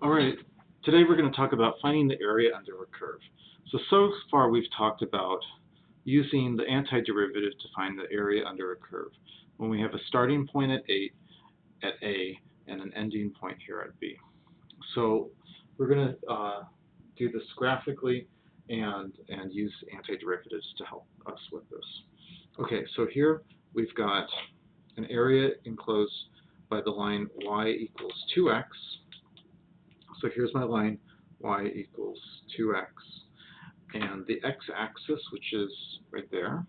All right, today we're going to talk about finding the area under a curve. So far we've talked about using the antiderivative to find the area under a curve when we have a starting point at A and an ending point here at B. So we're going to do this graphically and use antiderivatives to help us with this. Okay, so here we've got an area enclosed by the line y equals 2x. So here's my line, y equals 2x, and the x-axis, which is right there,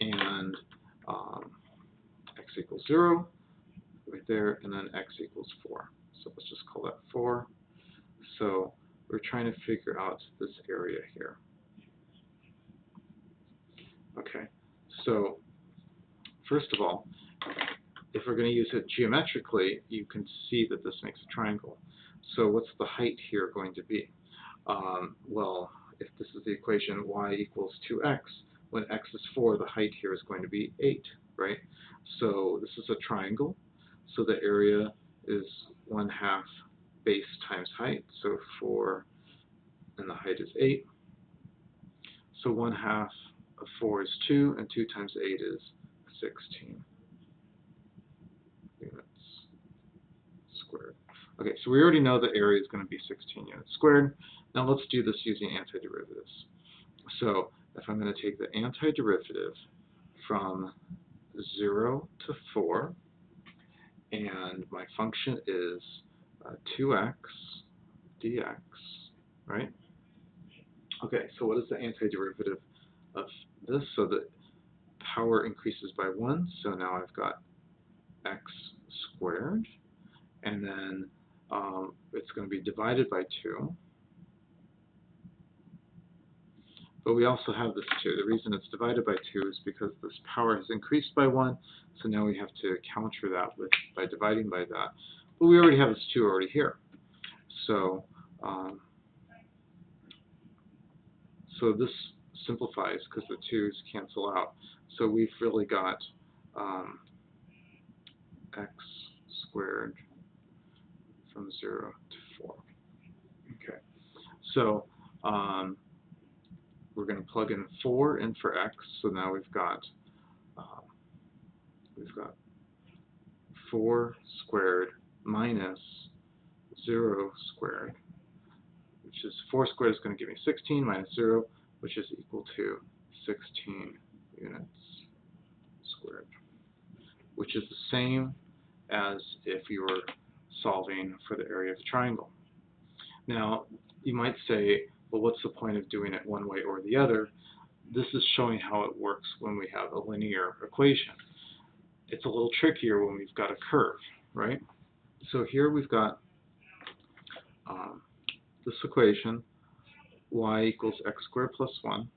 and x equals 0, right there, and then x equals 4. So let's just call that 4. So we're trying to figure out this area here. Okay, so first of all, if we're going to use it geometrically, you can see that this makes a triangle. So what's the height here going to be? Well, if this is the equation y equals 2x, when x is 4, the height here is going to be 8, right? So this is a triangle, so the area is 1/2 base times height, so 4, and the height is 8. So 1/2 of 4 is 2, and 2 times 8 is 16 units squared. Okay, so we already know the area is going to be 16 units squared. Now let's do this using antiderivatives. So if I'm going to take the antiderivative from 0 to 4, and my function is 2x dx, right? Okay, so what is the antiderivative of this? So the power increases by 1, so now I've got x squared, and then it's going to be divided by 2. But we also have this 2. The reason it's divided by 2 is because this power has increased by 1, so now we have to counter that by dividing by that. But we already have this 2 already here. So, so this simplifies because the 2's cancel out. So we've really got x squared from 0 to 4. Okay, so we're going to plug in 4 in for x, so now we've got 4 squared minus 0 squared, which is 4 squared is going to give me 16 minus 0, which is equal to 16 units squared, which is the same as if you were solving for the area of a triangle. Now, you might say, well, what's the point of doing it one way or the other? This is showing how it works when we have a linear equation. It's a little trickier when we've got a curve, right? So here we've got this equation, y equals x squared plus 1.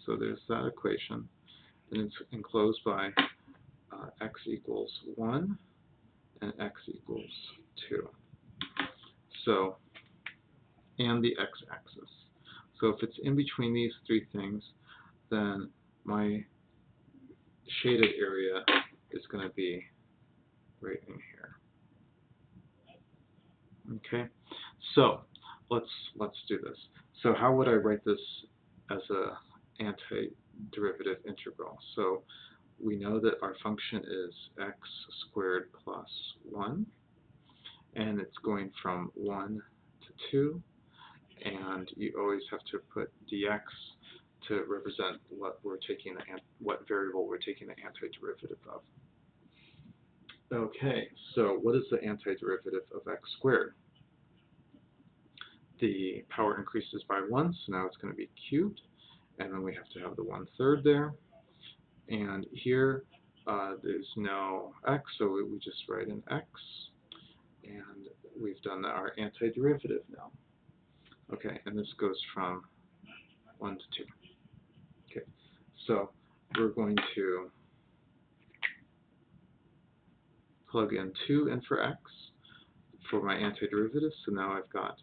So there's that equation. And it's enclosed by x equals 1 and x equals 2. So, and the x-axis. So if it's in between these three things, then my shaded area is going to be right in here. Okay, so let's do this. So how would I write this as a antiderivative integral? So we know that our function is x squared plus 1, and it's going from 1 to 2, and you always have to put dx to represent what variable we're taking the antiderivative of. Okay, so what is the antiderivative of x squared? The power increases by 1, so now it's going to be cubed, and then we have to have the 1/3 there. And here there's no x, so we just write an x, and we've done our antiderivative now. Okay, and this goes from 1 to 2. Okay, so we're going to plug in 2 in for x for my antiderivative, so now I've got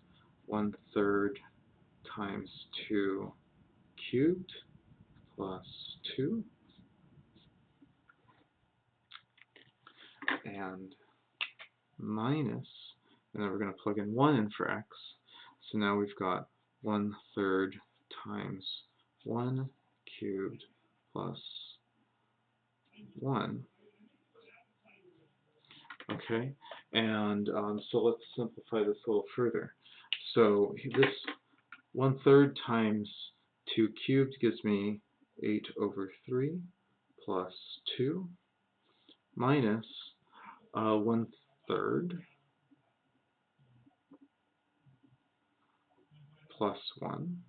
1/3 times 2 cubed plus 2, and minus and then we're going to plug in 1 in for x. So now we've got 1/3 times 1 cubed plus 1. Okay, and so let's simplify this a little further. So this 1/3 times 2 cubed gives me 8/3 plus 2 minus 1/3 plus 1.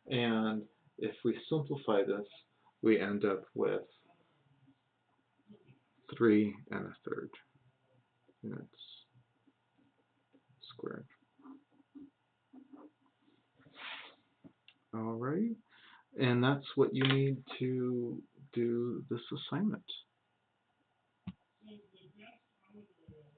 And if we simplify this, we end up with 3 1/3 units squared. All right, and that's what you need to do this assignment.